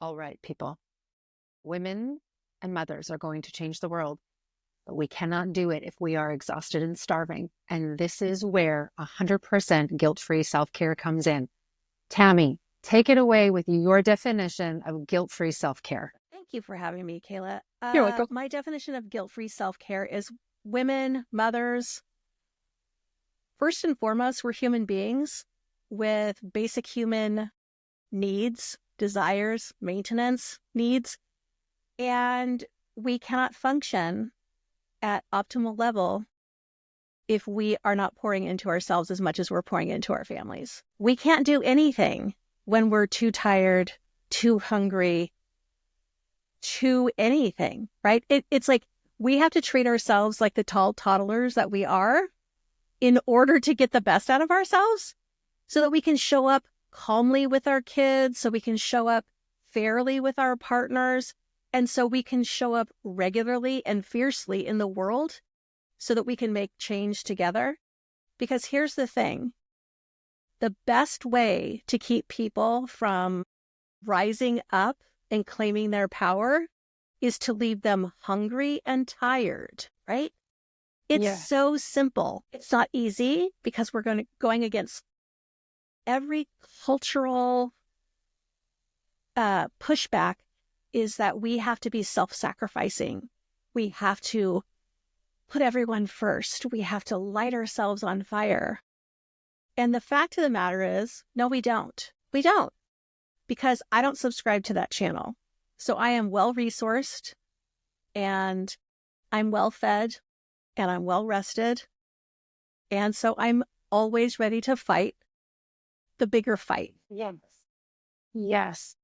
All right, people. Women and mothers are going to change the world, but we cannot do it if we are exhausted and starving. And this is where 100% guilt-free self-care comes in. Tami, take it away with your definition of guilt-free self-care. Thank you for having me, Kayla. You're welcome. My definition of guilt-free self-care is women, mothers. First and foremost, we're human beings with basic human needs, desires, maintenance needs, and we cannot function at optimal level if we are not pouring into ourselves as much as we're pouring into our families. We can't do anything when we're too tired, too hungry, too anything, right? It's like we have to treat ourselves like the tall toddlers that we are in order to get the best out of ourselves so that we can show up calmly with our kids, so we can show up fairly with our partners, and so we can show up regularly and fiercely in the world so that we can make change together. Because here's the thing. The best way to keep people from rising up and claiming their power is to leave them hungry and tired, right? It's so simple. It's not easy because we're going against every cultural pushback is that we have to be self-sacrificing. We have to put everyone first. We have to light ourselves on fire. And the fact of the matter is, no, we don't. We don't. Because I don't subscribe to that channel. So I am well-resourced and I'm well-fed and I'm well-rested. And so I'm always ready to fight the bigger fight. Yes. Yes.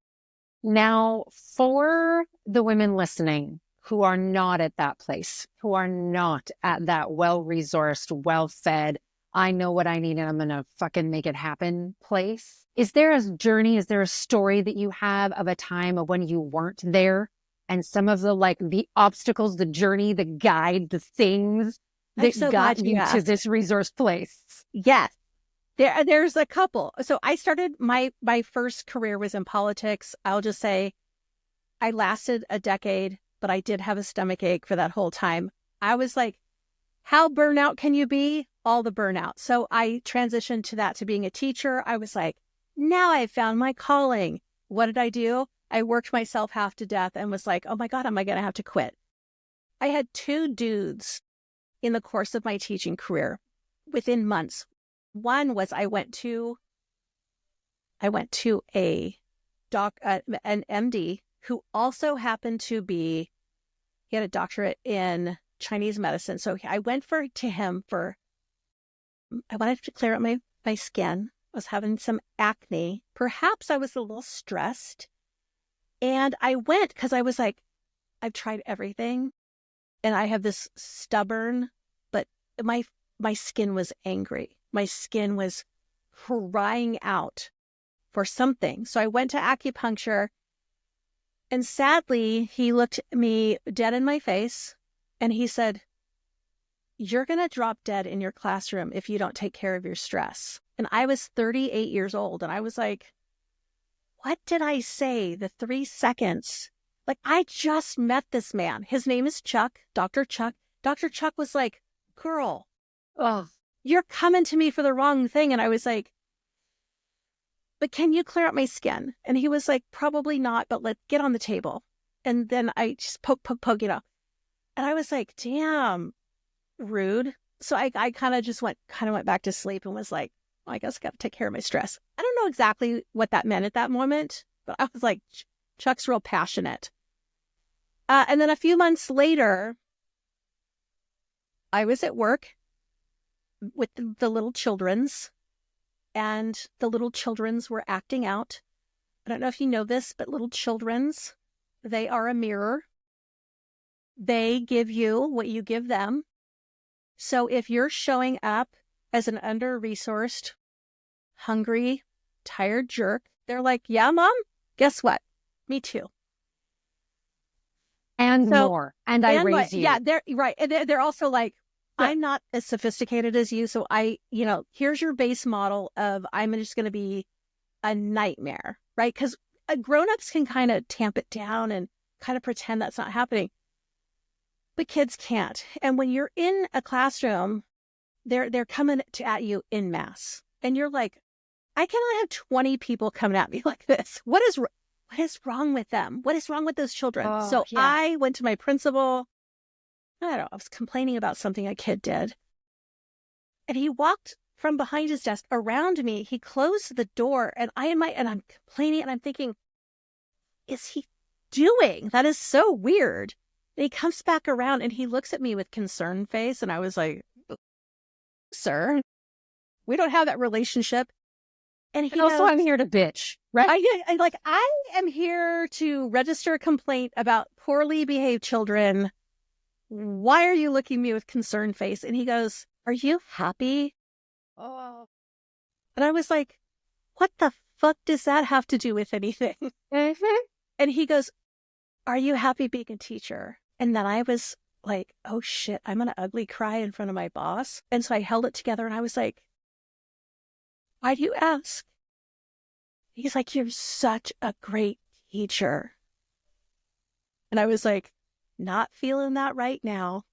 Now, for the women listening who are not at that place, who are not at that well-resourced, well-fed, I know what I need and I'm going to fucking make it happen place. Is there a journey? Is there a story that you have of a time of when you weren't there and some of the obstacles, the journey, the guide, the things that got you to this resource place? Yes. There's a couple. So I started, my first career was in politics. I'll just say I lasted a decade, but I did have a stomach ache for that whole time. I was like, how burnout can you be? All the burnout. So I transitioned to that, to being a teacher. I was like, now I've found my calling. What did I do? I worked myself half to death and was like, oh my God, am I going to have to quit? I had two dudes in the course of my teaching career within months. One was I went to an MD who also happened to be, he had a doctorate in Chinese medicine. So I went to him I wanted to clear up my skin. I was having some acne. Perhaps I was a little stressed. And I went because I was like, I've tried everything. And I have this stubborn, but my skin was angry. My skin was crying out for something. So I went to acupuncture. And sadly, he looked me dead in my face and he said, you're going to drop dead in your classroom if you don't take care of your stress. And I was 38 years old. And I was like, what did I say? The 3 seconds. Like, I just met this man. His name is Chuck, Dr. Chuck. Dr. Chuck was like, girl, you're coming to me for the wrong thing. And I was like, but can you clear up my skin? And he was like, probably not, but let's get on the table. And then I just poke, And I was like, damn, rude. So I kind of went back to sleep and was like, well, I guess I got to take care of my stress. I don't know exactly what that meant at that moment, but I was like, Chuck's real passionate. And then a few months later, I was at work with the little children's, and the little children's were acting out. I don't know if you know this, but little children's, they are a mirror. They give you what you give them. So if you're showing up as an under-resourced, hungry, tired jerk, they're like, yeah, mom, guess what? Me too. And more. And I raise you. Yeah, they're right. And they're also like, I'm not as sophisticated as you. So here's your base model of I'm just going to be a nightmare, right? Because grown-ups can kind of tamp it down and kind of pretend that's not happening, but kids can't. And when you're in a classroom, they're coming at you en masse, and you're like, I cannot have 20 people coming at me like this. What is wrong with them? What is wrong with those children? Oh, So yeah. I went to my principal. I don't know, I was complaining about something a kid did. And he walked from behind his desk around me. He closed the door, and I'm complaining, and I'm thinking, is he doing? That is so weird. And he comes back around and he looks at me with concerned face. And I was like, sir, we don't have that relationship. And he And also, goes, I'm here to bitch, right? I am here to register a complaint about poorly behaved children. Why are you looking at me with concerned face? And he goes, are you happy? Oh. And I was like, what the fuck does that have to do with anything? Mm-hmm. And he goes, are you happy being a teacher? And then I was like, oh shit, I'm going to ugly cry in front of my boss. And so I held it together and I was like, why do you ask? He's like, you're such a great teacher. And I was like, not feeling that right now,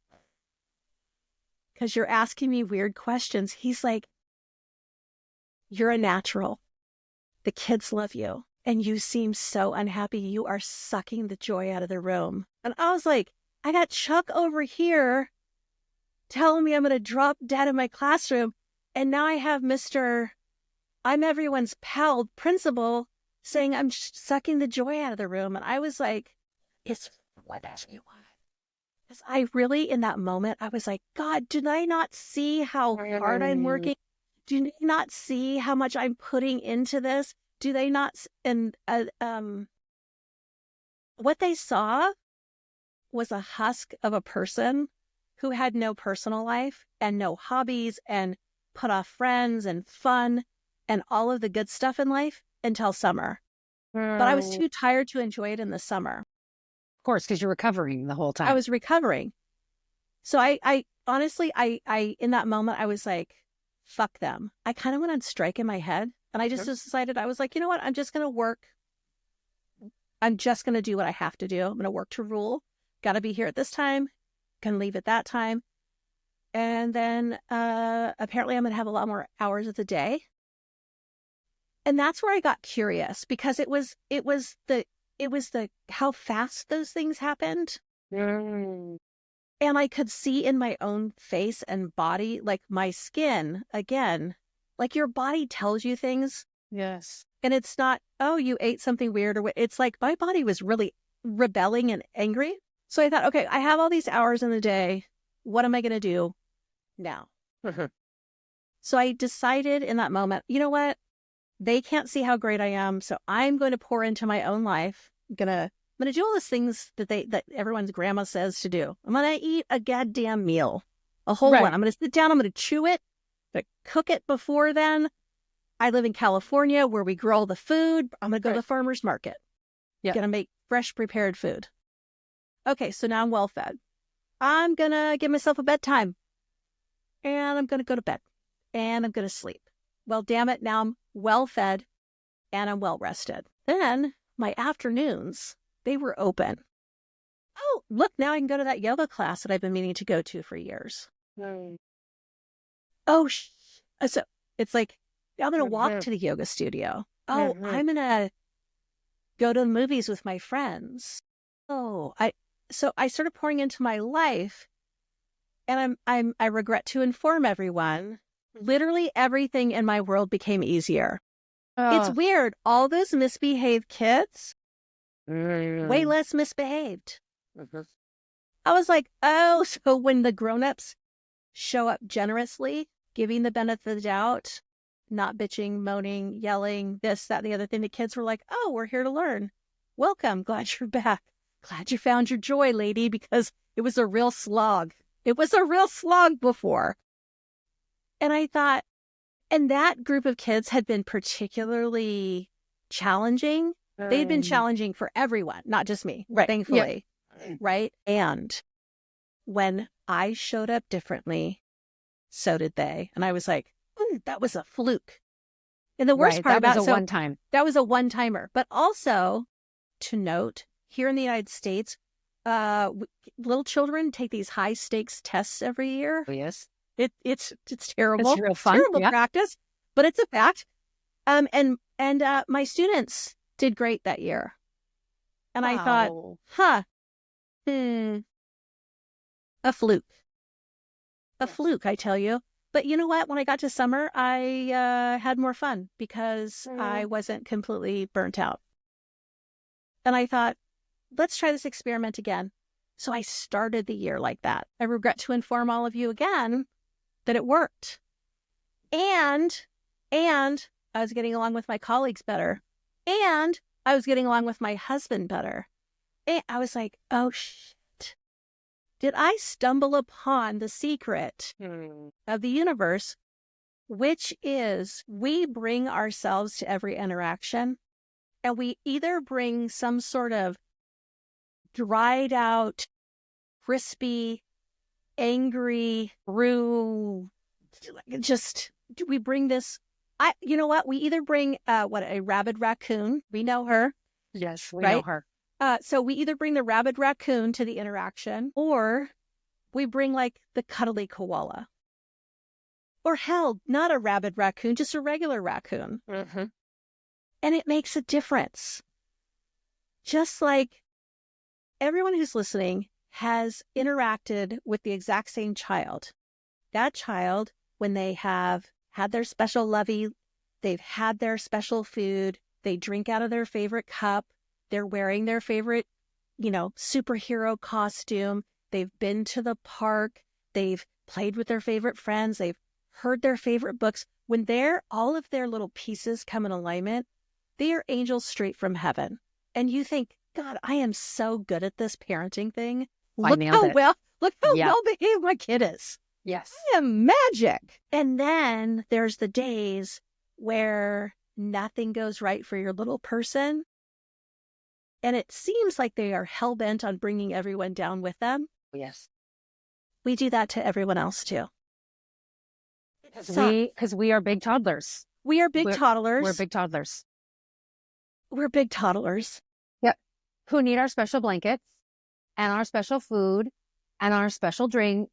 because you're asking me weird questions. He's like, you're a natural. The kids love you. And you seem so unhappy. You are sucking the joy out of the room. And I was like, I got Chuck over here telling me I'm going to drop dead in my classroom. And now I have Mr. I'm everyone's pal principal saying I'm sucking the joy out of the room. And I was like, it's whatever you want. Because I really, in that moment, I was like, God, did I not see how hard I'm working? Do they not see how much I'm putting into this? Do they not? And what they saw was a husk of a person who had no personal life and no hobbies and put off friends and fun and all of the good stuff in life until summer. But I was too tired to enjoy it in the summer. Of course, because you're recovering the whole time. I was recovering. So I honestly, in that moment, I was like, fuck them. I kind of went on strike in my head. And I just decided, I was like, you know what? I'm just going to work. I'm just going to do what I have to do. I'm going to work to rule. Got to be here at this time. Can leave at that time. And then apparently I'm going to have a lot more hours of the day. And that's where I got curious, because it was the how fast those things happened. Mm. And I could see in my own face and body, like my skin, again, like your body tells you things. Yes. And it's not, oh, you ate something weird, or what. It's like my body was really rebelling and angry. So I thought, okay, I have all these hours in the day. What am I going to do now? So I decided in that moment, you know what? They can't see how great I am. So I'm going to pour into my own life. I'm going to do all those things that everyone's grandma says to do. I'm going to eat a goddamn meal, a whole one. I'm going to sit down. I'm going to chew it, but cook it before then. I live in California where we grow all the food. I'm going to go to the farmer's market. Going to make fresh prepared food. Okay, so now I'm well fed. I'm going to give myself a bedtime. And I'm going to go to bed. And I'm going to sleep. Well, damn it, now I'm well fed and I'm well rested. Then my afternoons, they were open. Oh, look, now I can go to that yoga class that I've been meaning to go to for years. Oh, so it's like, I'm going to walk to the yoga studio. Oh, I'm going to go to the movies with my friends. So I started pouring into my life, and I regret to inform everyone, literally everything in my world became easier. It's weird. All those misbehaved kids, way less misbehaved. I was like, oh, so when the grown-ups show up generously, giving the benefit of the doubt, not bitching, moaning, yelling, this, that, and the other thing, the kids were like, oh, we're here to learn. Welcome. Glad you're back. Glad you found your joy, lady, because it was a real slog. It was a real slog before. And I thought, and that group of kids had been particularly challenging. They'd been challenging for everyone, not just me, thankfully. Yeah. Right? And when I showed up differently, so did they. And I was like, that was a fluke. And the worst Right. part That was about a so one time. that was a one-timer. But also to note, here in the United States, little children take these high stakes tests every year. Oh, yes. It's It's terrible, real fun. terrible Yeah. practice, but it's a fact. And my students did great that year, and I thought, Wow. hmm, a fluke, Yes. I tell you. But you know what? When I got to summer, I had more fun because I wasn't completely burnt out. And I thought, let's try this experiment again. So I started the year like that. I regret to inform all of you again that it worked. And I was getting along with my colleagues better. And I was getting along with my husband better. And I was like, oh shit. Did I stumble upon the secret of the universe, which is we bring ourselves to every interaction, and we either bring some sort of dried out, crispy, angry, brew, just we bring this. You know what? We either bring a rabid raccoon. We know her, Yes, we know right? her. So we either bring the rabid raccoon to the interaction, or we bring like the cuddly koala, or hell, not a rabid raccoon, just a regular raccoon, Mm-hmm. and it makes a difference. Just like everyone who's listening has interacted with the exact same child. That child, when they have had their special lovey, they've had their special food, they drink out of their favorite cup, they're wearing their favorite, superhero costume, they've been to the park, they've played with their favorite friends, they've heard their favorite books. When all of their little pieces come in alignment, they are angels straight from heaven. And you think, God, I am so good at this parenting thing. I nailed it. Look how Yeah. well behaved my kid is. Yes. I am magic. And then there's the days where nothing goes right for your little person. And it seems like they are hell-bent on bringing everyone down with them. Yes. We do that to everyone else too. Because we are big toddlers. We are big toddlers. We're big toddlers. We're big toddlers. Yep. Who need our special blankets and our special food and our special drinks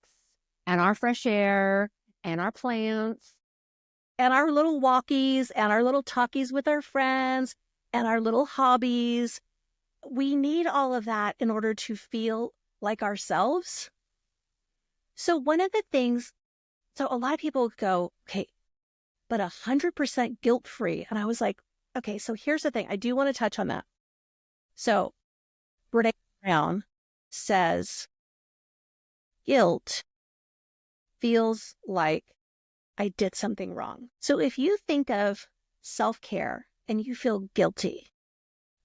and our fresh air and our plants. And our little walkies and our little talkies with our friends and our little hobbies. We need all of that in order to feel like ourselves. So one of the things, a lot of people go, okay, but 100% guilt-free. And I was like, okay, so here's the thing. I do want to touch on that. So Brene Brown says, guilt feels like I did something wrong. So if you think of self-care and you feel guilty,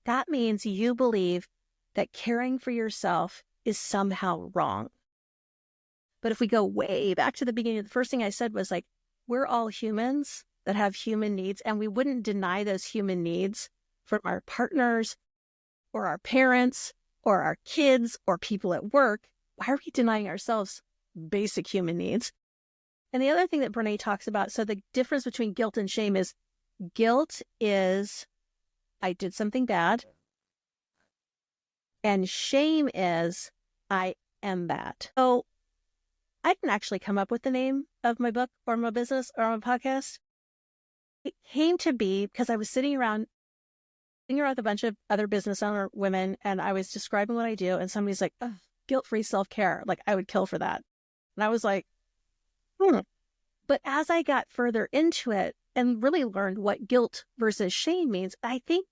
that means you believe that caring for yourself is somehow wrong. But if we go way back to the beginning, the first thing I said was like, we're all humans that have human needs, and we wouldn't deny those human needs from our partners or our parents or our kids or people at work. Why are we denying ourselves basic human needs? And the other thing that Brene talks about, so the difference between guilt and shame is guilt is I did something bad. And shame is I am bad. So I didn't actually come up with the name of my book or my business or my podcast. It came to be because I was sitting around with a bunch of other business owner women, and I was describing what I do, and somebody's like, oh, guilt-free self-care. Like, I would kill for that. And I was like, But as I got further into it and really learned what guilt versus shame means, I think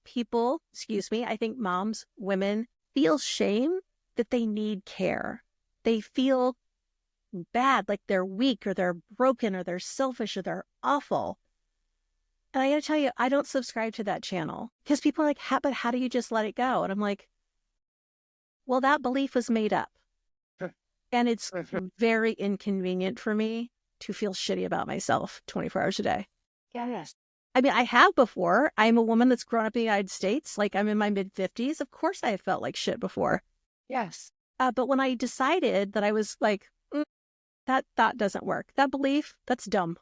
moms, women feel shame that they need care. They feel bad, like they're weak or they're broken or they're selfish or they're awful. And I got to tell you, I don't subscribe to that channel because people are like, but how do you just let it go? And I'm like, well, that belief was made up. And it's very inconvenient for me to feel shitty about myself 24 hours a day. Yes. I mean, I have before. I'm a woman that's grown up in the United States. Like, I'm in my mid-50s. Of course I have felt like shit before. Yes. But when I decided that I was like, that doesn't work. That belief, that's dumb.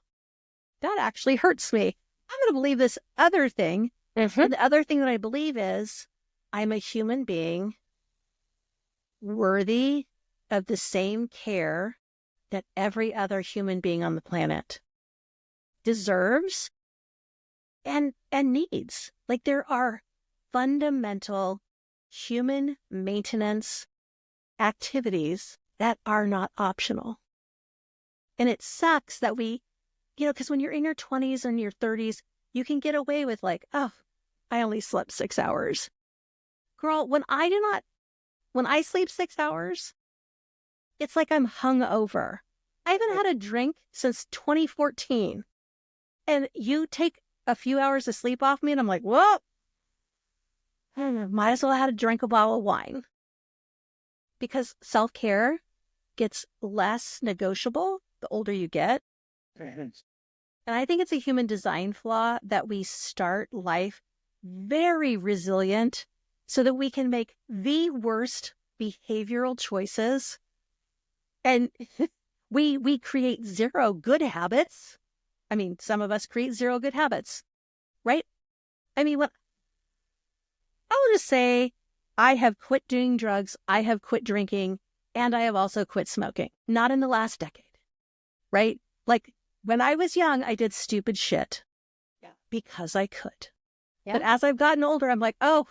That actually hurts me. I'm going to believe this other thing. Mm-hmm. And the other thing that I believe is I'm a human being worthy of the same care that every other human being on the planet deserves and needs. Like, there are fundamental human maintenance activities that are not optional. And it sucks that we, because when you're in your 20s and your 30s, you can get away with like, oh, I only slept 6 hours. Girl, when I sleep 6 hours, it's like I'm hungover. I haven't had a drink since 2014. And you take a few hours of sleep off me and I'm like, whoa, might as well have had a drink, a bottle of wine. Because self-care gets less negotiable the older you get. And I think it's a human design flaw that we start life very resilient so that we can make the worst behavioral choices. And we create zero good habits. I mean, some of us create zero good habits, right? I mean, I'll just say I have quit doing drugs, I have quit drinking, and I have also quit smoking. Not in the last decade, right? Like, when I was young, I did stupid shit because I could. Yeah. But as I've gotten older, I'm like, oh,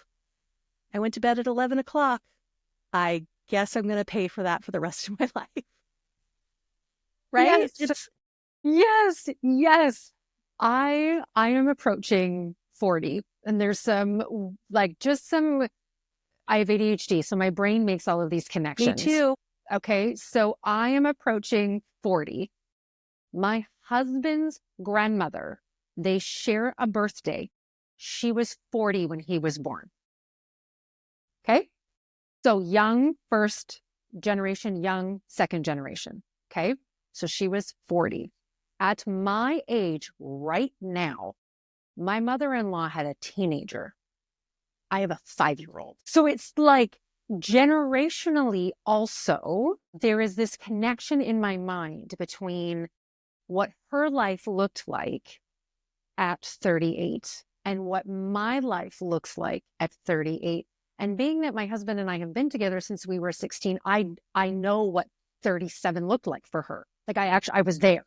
I went to bed at 11 o'clock. I guess I'm going to pay for that for the rest of my life. Right? Yes. I am approaching 40 and there's some I have ADHD, so my brain makes all of these connections. Me too. Okay, so I am approaching 40. My husband's grandmother, they share a birthday. She was 40 when he was born. Okay, so young first generation, young second generation. Okay, so she was 40. At my age right now, my mother-in-law had a teenager. I have a 5-year-old. So it's like generationally also, there is this connection in my mind between what her life looked like at 38 and what my life looks like at 38. And being that my husband and I have been together since we were 16, I know what 37 looked like for her. Like I was there.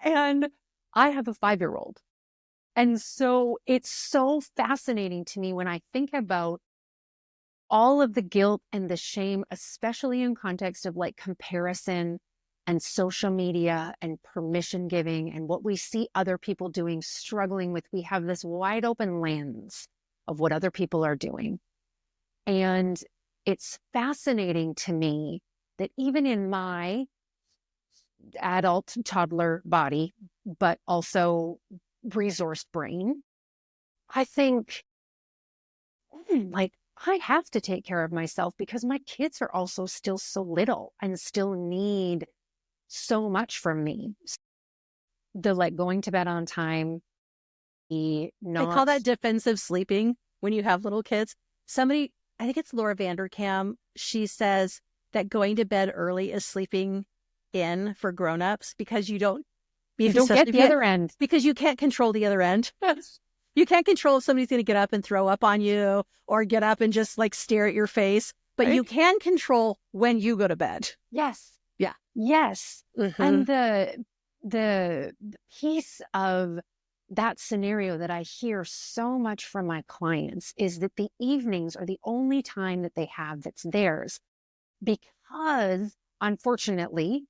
And I have a 5-year-old. And so it's so fascinating to me when I think about all of the guilt and the shame, especially in context of like comparison and social media and permission giving and what we see other people doing, struggling with. We have this wide open lens of what other people are doing. And it's fascinating to me that even in my adult toddler body, but also resourced brain, I think like I have to take care of myself because my kids are also still so little and still need so much from me. The like going to bed on time. I call that defensive sleeping when you have little kids. Somebody, I think it's Laura Vanderkam, she says that going to bed early is sleeping in for grown-ups because you don't get the other end. Because you can't control the other end. You can't control if somebody's going to get up and throw up on you or get up and just like stare at your face. But you can control when you go to bed. Yes. Yeah. Yes. Mm-hmm. And the piece of that scenario that I hear so much from my clients is that the evenings are the only time that they have that's theirs. Because unfortunately,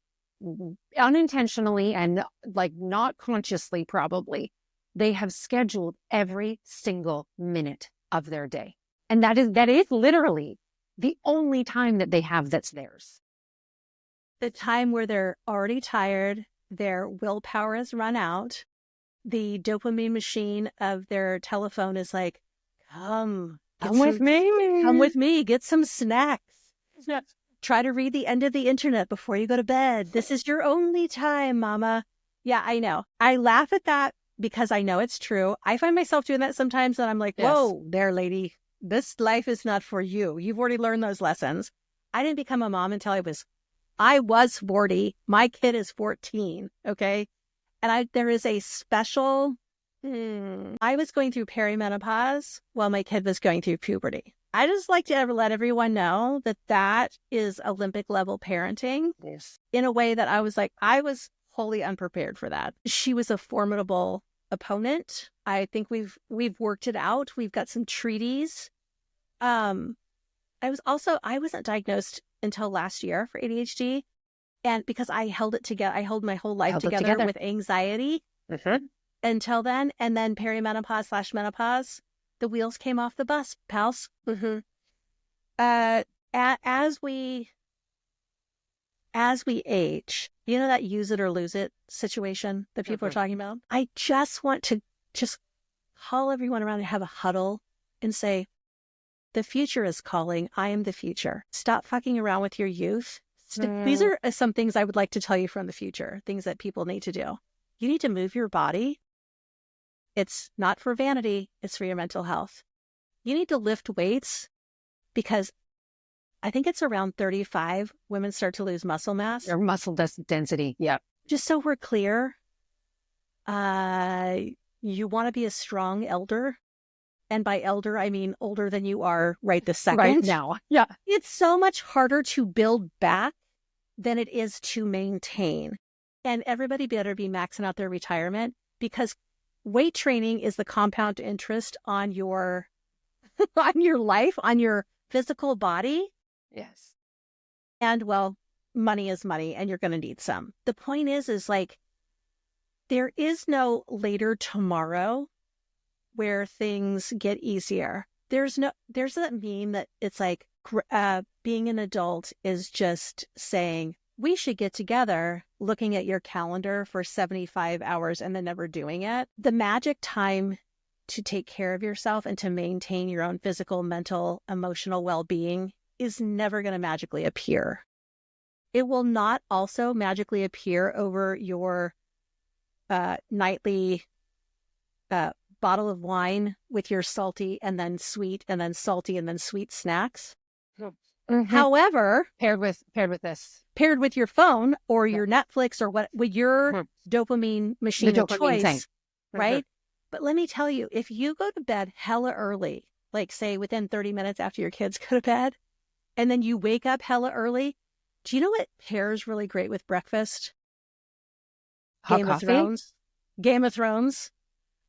unintentionally and like not consciously probably, they have scheduled every single minute of their day. And that is literally the only time that they have that's theirs. The time where they're already tired, their willpower has run out, the dopamine machine of their telephone is like, come with me, get some snacks. Try to read the end of the internet before you go to bed. This is your only time, mama. Yeah, I know. I laugh at that because I know it's true. I find myself doing that sometimes and I'm like, whoa, there, lady. This life is not for you. You've already learned those lessons. I didn't become a mom until I was 40. My kid is 14. Okay. And there is a special, I was going through perimenopause while my kid was going through puberty. I just like to let everyone know that that is Olympic level parenting. Yes. In a way that I was wholly unprepared for that. She was a formidable opponent. I think we've worked it out. We've got some treaties. I wasn't diagnosed until last year for ADHD. And because I held it together, I held my whole life together with anxiety until then. And then perimenopause/menopause, the wheels came off the bus, pals. As we age, you know, that use it or lose it situation that people are talking about? I just want to just call everyone around and have a huddle and say, the future is calling. I am the future. Stop fucking around with your youth. These are some things I would like to tell you from the future, things that people need to do. You need to move your body. It's not for vanity. It's for your mental health. You need to lift weights because I think it's around 35 women start to lose muscle mass. Or muscle density. Yeah. Just so we're clear, you want to be a strong elder. And by elder, I mean older than you are right this second. Right now. Yeah. It's so much harder to build back than it is to maintain. And everybody better be maxing out their retirement because weight training is the compound interest on your on your life, on your physical body. Yes. And well, money is money and you're going to need some. The point is like, there is no later tomorrow where things get easier. There's that meme that it's like being an adult is just saying, we should get together, looking at your calendar for 75 hours and then never doing it. The magic time to take care of yourself and to maintain your own physical, mental, emotional well-being is never going to magically appear. It will not also magically appear over your nightly bottle of wine with your salty and then sweet and then salty and then sweet snacks. However, paired with your phone or your Netflix or what with your dopamine machine of choice, right? But let me tell you, if you go to bed hella early, like say within 30 minutes after your kids go to bed, and then you wake up hella early, do you know what pairs really great with breakfast? Game of Thrones,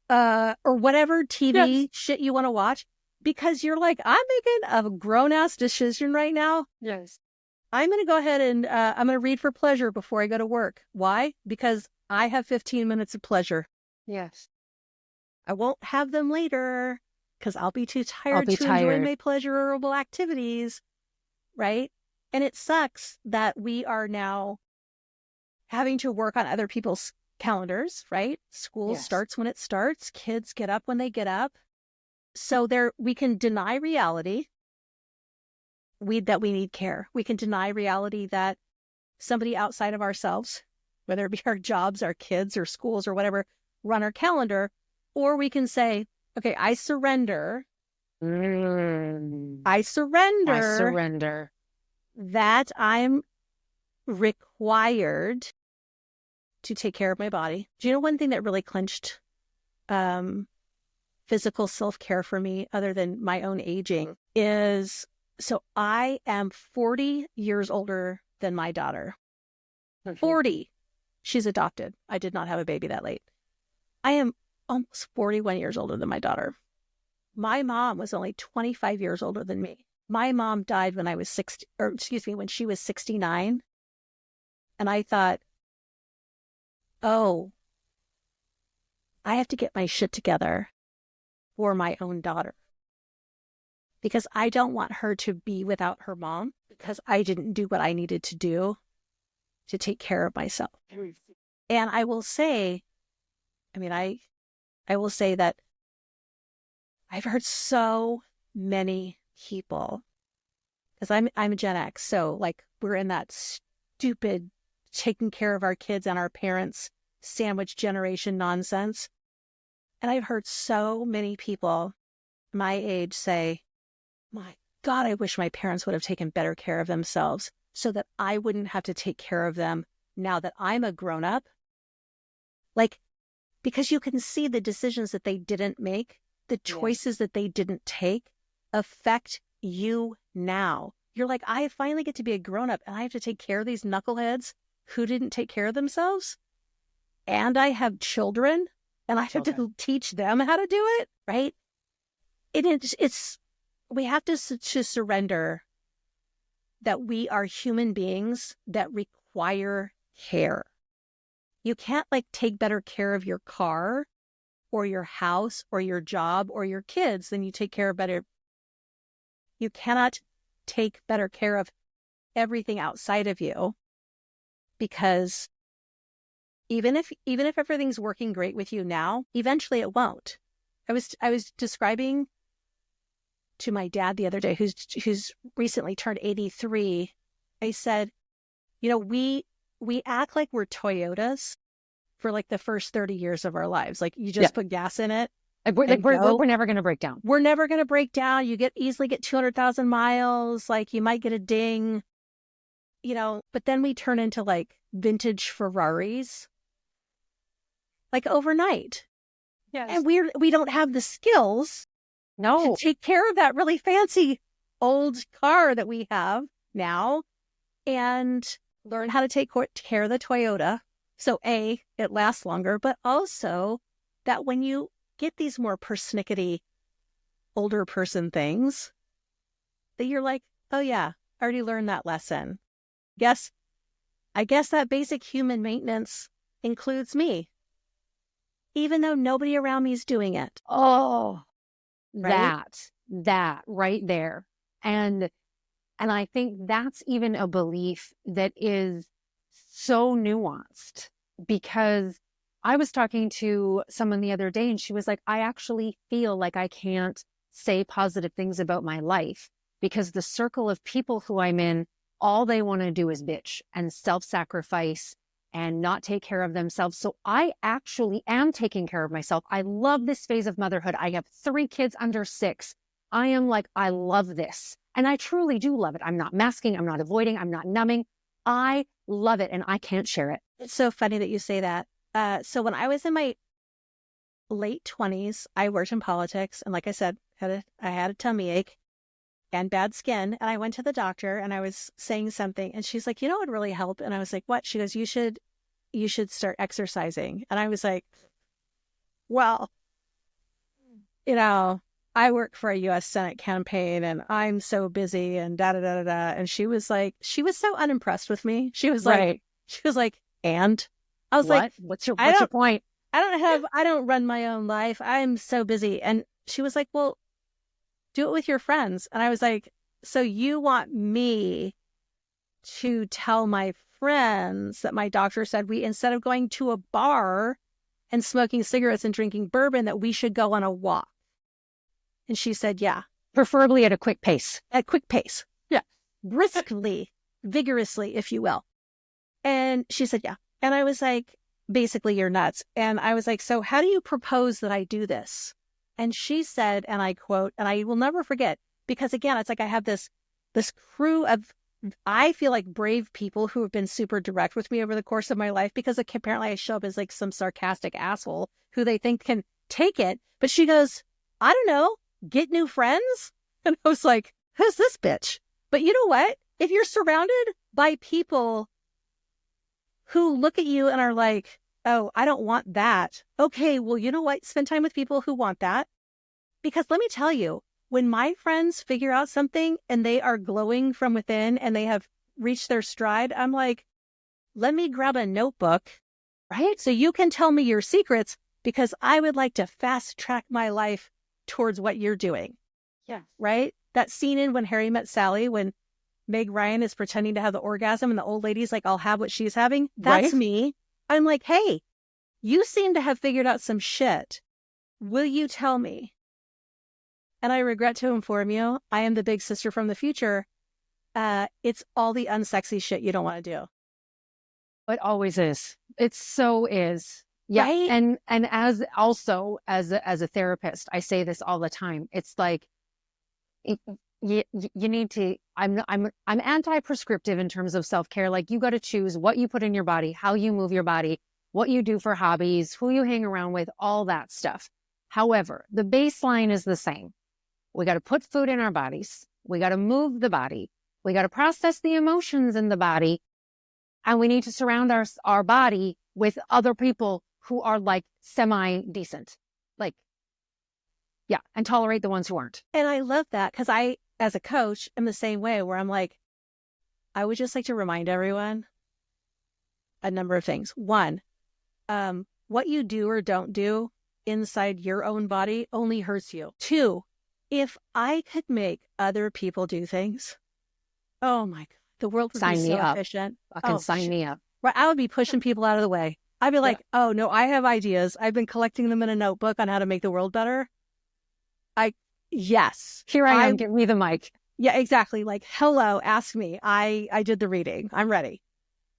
or whatever TV shit you want to watch. Because you're like, I'm making a grown-ass decision right now. Yes. I'm going to go ahead and I'm going to read for pleasure before I go to work. Why? Because I have 15 minutes of pleasure. Yes. I won't have them later because I'll be too tired to enjoy my pleasurable activities. Right? And it sucks that we are now having to work on other people's calendars, right? School starts when it starts. Kids get up when they get up. So we can deny reality that we need care. We can deny reality that somebody outside of ourselves, whether it be our jobs, our kids, or schools, or whatever, run our calendar. Or we can say, okay, I surrender. I surrender that I'm required to take care of my body. Do you know one thing that really clinched physical self-care for me, other than my own aging, is so I am 40 years older than my daughter. 40. She's adopted. I did not have a baby that late. I am almost 41 years older than my daughter. My mom was only 25 years older than me. My mom died when when she was 69. And I thought, oh, I have to get my shit together for my own daughter, because I don't want her to be without her mom because I didn't do what I needed to do to take care of myself. And I will say, I will say that I've heard so many people, because I'm a Gen X, so like we're in that stupid taking care of our kids and our parents sandwich generation nonsense. And I've heard so many people my age say, my God, I wish my parents would have taken better care of themselves so that I wouldn't have to take care of them now that I'm a grown-up Like, because you can see the decisions that they didn't make, the Yeah. choices that they didn't take affect you now. You're like, I finally get to be a grown up and I have to take care of these knuckleheads who didn't take care of themselves. And I have children and I have to teach them how to do it. Right. We have to surrender that we are human beings that require care. You can't like take better care of your car or your house or your job or your kids than you take care of better. You cannot take better care of everything outside of you, because even if everything's working great with you now, eventually it won't. I was describing to my dad the other day, who's recently turned 83. I said, you know, we act like we're Toyotas for like the first 30 years of our lives. Like you just put gas in it. We're never going to break down. We're never going to break down. You easily get 200,000 miles. Like you might get a ding, you know, but then we turn into like vintage Ferraris, like overnight. Yes. And we don't have the skills to take care of that really fancy old car that we have now and learn how to take care of the Toyota. So A, it lasts longer, but also that when you get these more persnickety older person things, that you're like, oh yeah, I already learned that lesson. I guess that basic human maintenance includes me, even though nobody around me is doing it. Oh, right? that right there. And I think that's even a belief that is so nuanced, because I was talking to someone the other day and she was like, I actually feel like I can't say positive things about my life because the circle of people who I'm in, all they want to do is bitch and self-sacrifice and not take care of themselves. So I actually am taking care of myself. I love this phase of motherhood. I have 3 kids under 6. I am like, I love this. And I truly do love it. I'm not masking. I'm not avoiding. I'm not numbing. I love it and I can't share it. It's so funny that you say that. So when I was in my late 20s, I worked in politics. And like I said, I had a tummy ache and bad skin. And I went to the doctor and I was saying something. And she's like, you know what would really help? And I was like, what? She goes, you should start exercising. And I was like, well, you know, I work for a U.S. Senate campaign and I'm so busy and da da da da da. And she was so unimpressed with me. She was like, and I was like, what's your point? I don't run my own life. I'm so busy. And she was like, well, do it with your friends. And I was like, so you want me to tell my friends that my doctor said instead of going to a bar and smoking cigarettes and drinking bourbon, that we should go on a walk? And she said, yeah. Preferably at a quick pace. At quick pace. Yeah. Briskly, vigorously, if you will. And she said, yeah. And I was like, basically, you're nuts. And I was like, so how do you propose that I do this? And she said, and I quote, and I will never forget, because again, it's like I have this crew of, I feel like brave people who have been super direct with me over the course of my life, because like, apparently I show up as like some sarcastic asshole who they think can take it. But she goes, I don't know, get new friends? And I was like, who's this bitch? But you know what? If you're surrounded by people who look at you and are like, oh, I don't want that. Okay, well, you know what? Spend time with people who want that. Because let me tell you, when my friends figure out something and they are glowing from within and they have reached their stride, I'm like, let me grab a notebook, right? So you can tell me your secrets, because I would like to fast track my life towards what you're doing. Yeah. Right? That scene in When Harry Met Sally, when Meg Ryan is pretending to have the orgasm and the old lady's like, I'll have what she's having. That's me. I'm like, hey, you seem to have figured out some shit. Will you tell me? And I regret to inform you, I am the big sister from the future. It's all the unsexy shit you don't want to do. It always is. It so is. Yeah. Right? And as a therapist, I say this all the time. It's like, you need to, I'm anti-prescriptive in terms of self-care. Like, you got to choose what you put in your body, how you move your body. what you do for hobbies, who you hang around with, all that stuff. However, the baseline is the same. We got to put food in our bodies. We got to move the body. We got to process the emotions in the body. And we need to surround our body with other people who are like semi-decent. Like, yeah, and tolerate the ones who aren't. And I love that because I, as a coach, am the same way where I'm like, I would just like to remind everyone a number of things. One, what you do or don't do inside your own body only hurts you. Two, if I could make other people do things, oh my God, the world would be so efficient. Fucking sign me up. Right, I would be pushing people out of the way. I'd be like, oh no, I have ideas. I've been collecting them in a notebook on how to make the world better. Yes. Here I am, give me the mic. Yeah, exactly. Like, hello, ask me. I did the reading. I'm ready.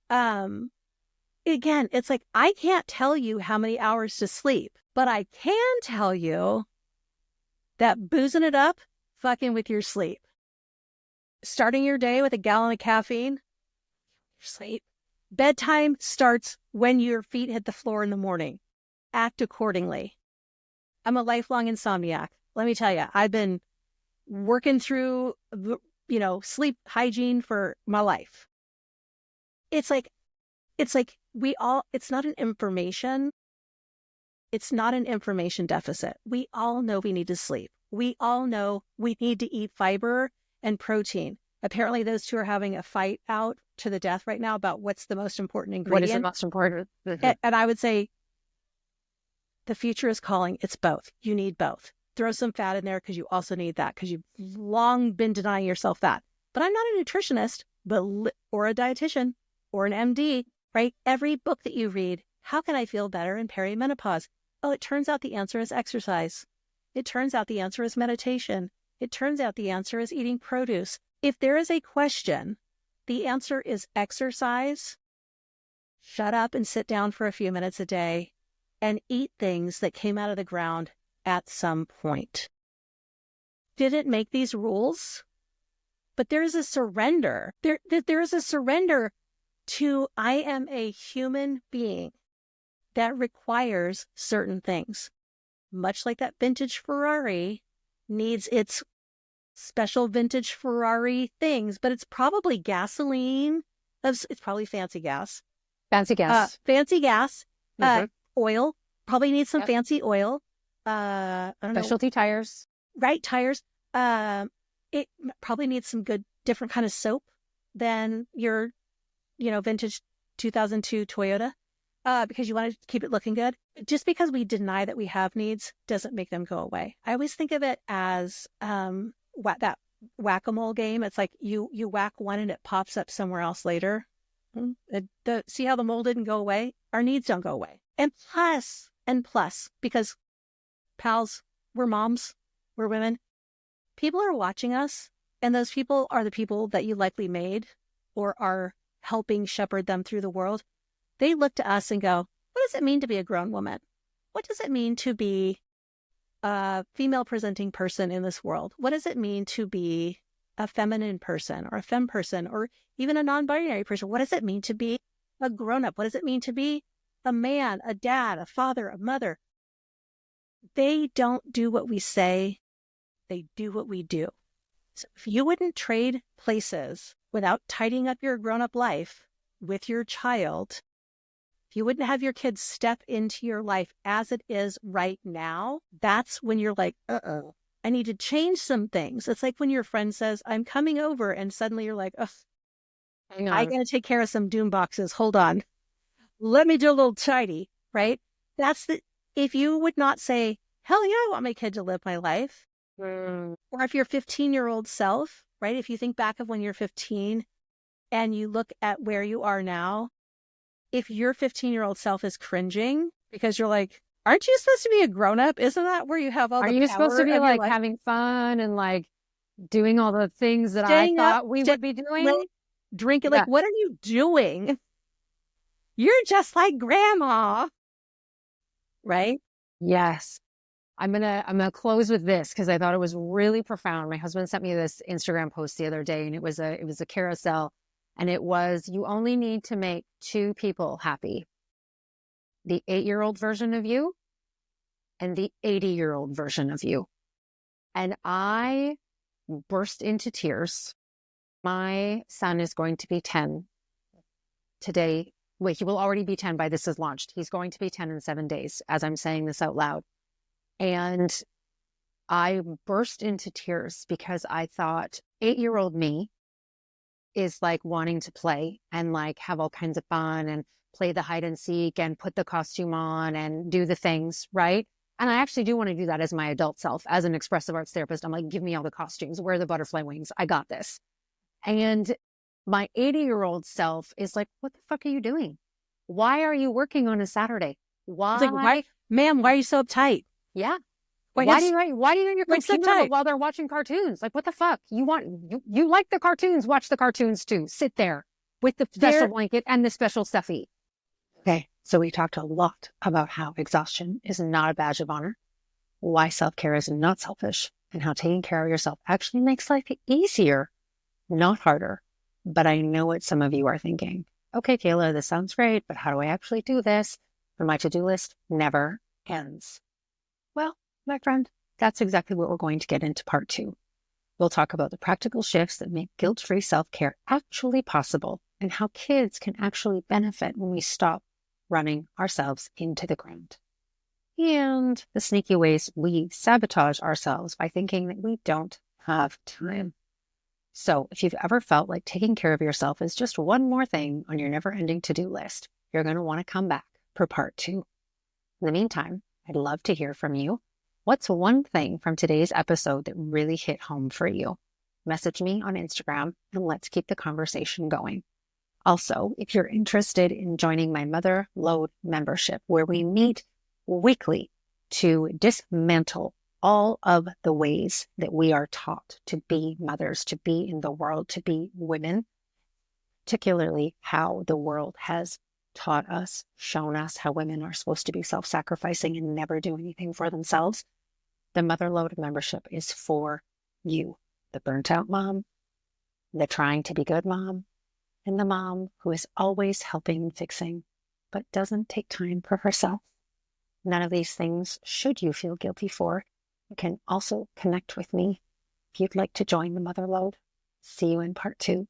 Again, it's like, I can't tell you how many hours to sleep, but I can tell you that boozing it up, fucking with your sleep. Starting your day with a gallon of caffeine, your sleep. Bedtime starts when your feet hit the floor in the morning. Act accordingly. I'm a lifelong insomniac. Let me tell you, I've been working through, sleep hygiene for my life. It's like it's not an information deficit. We all know we need to sleep. We all know we need to eat fiber and protein. Apparently those two are having a fight out to the death right now about what's the most important ingredient. What is the most important? And I would say the future is calling. It's both. You need both. Throw some fat in there because you also need that because you've long been denying yourself that. But I'm not a nutritionist, or a dietitian or an MD, right? Every book that you read, how can I feel better in perimenopause? Oh, it turns out the answer is exercise. It turns out the answer is meditation. It turns out the answer is eating produce. If there is a question, the answer is exercise. Shut up and sit down for a few minutes a day and eat things that came out of the ground at some point. Didn't make these rules, but there is a surrender. There is a surrender to I am a human being that requires certain things. Much like that vintage Ferrari needs its special vintage Ferrari things, but it's probably gasoline. It's probably fancy gas. Fancy gas. Mm-hmm. Oil. Probably needs some fancy oil. Specialty tires. Right, tires. It probably needs some good, different kind of soap than your, vintage 2002 Toyota, because you want to keep it looking good. Just because we deny that we have needs doesn't make them go away. I always think of it as that whack-a-mole game. It's like you whack one and it pops up somewhere else later. See how the mole didn't go away? Our needs don't go away. And plus, because pals, we're moms, we're women, people are watching us, and those people are the people that you likely made or are helping shepherd them through the world. They look to us and go, what does it mean to be a grown woman? What does it mean to be a female presenting person in this world? What does it mean to be a feminine person or a femme person or even a non-binary person? What does it mean to be a grown-up? What does it mean to be a man, a dad, a father, a mother? They don't do what we say. They do what we do. So if you wouldn't trade places without tidying up your grown-up life with your child, if you wouldn't have your kids step into your life as it is right now, that's when you're like, uh-oh, I need to change some things. It's like when your friend says, I'm coming over, and suddenly you're like, oh, hang on, I got to take care of some doom boxes. Hold on. Let me do a little tidy, right? If you would not say, hell yeah, I want my kid to live my life. Or if your 15-year-old self, right? If you think back of when you're 15 and you look at where you are now, if your 15-year-old self is cringing because you're like, aren't you supposed to be a grown-up? Isn't that where you have all the power? Are you supposed to be like having fun and like doing all the things that I thought we would be doing? Drinking, like, what are you doing? You're just like grandma. Right? Yes. I'm gonna close with this because I thought it was really profound. My husband sent me this Instagram post the other day, and it was a carousel, and it was, you only need to make two people happy. the 8-year-old version of you and the 80-year-old version of you. And I burst into tears. My son is going to be 10 today. Wait, he will already be 10 by this is launched. He's going to be 10 in 7 days as I'm saying this out loud. And I burst into tears because I thought 8-year-old me is like wanting to play and like have all kinds of fun and play the hide and seek and put the costume on and do the things, right? And I actually do want to do that as my adult self. As an expressive arts therapist, I'm like, give me all the costumes, wear the butterfly wings. I got this. And my 80-year-old self is like, what the fuck are you doing? Why are you working on a Saturday? It's like, why, ma'am, why are you so uptight? Yeah. Why do you on your computer while they're watching cartoons? Like, what the fuck? You like the cartoons, watch the cartoons too. Sit there with the special blanket and the special stuffy. Okay, so we talked a lot about how exhaustion is not a badge of honor, why self-care is not selfish, and how taking care of yourself actually makes life easier, not harder. But I know what some of you are thinking. Okay, Kayla, this sounds great, but how do I actually do this? And my to-do list never ends. Well, my friend, that's exactly what we're going to get into part 2. We'll talk about the practical shifts that make guilt-free self-care actually possible and how kids can actually benefit when we stop running ourselves into the ground. And the sneaky ways we sabotage ourselves by thinking that we don't have time. So if you've ever felt like taking care of yourself is just one more thing on your never-ending to-do list, you're going to want to come back for part 2. In the meantime, I'd love to hear from you. What's one thing from today's episode that really hit home for you? Message me on Instagram and let's keep the conversation going. Also, if you're interested in joining my Mother Load membership, where we meet weekly to dismantle all of the ways that we are taught to be mothers, to be in the world, to be women, particularly how the world has taught us, shown us how women are supposed to be self-sacrificing and never do anything for themselves. The Mother Load membership is for you, the burnt out mom, the trying to be good mom, and the mom who is always helping and fixing, but doesn't take time for herself. None of these things should you feel guilty for. You can also connect with me if you'd like to join the Mother Load. See you in part 2.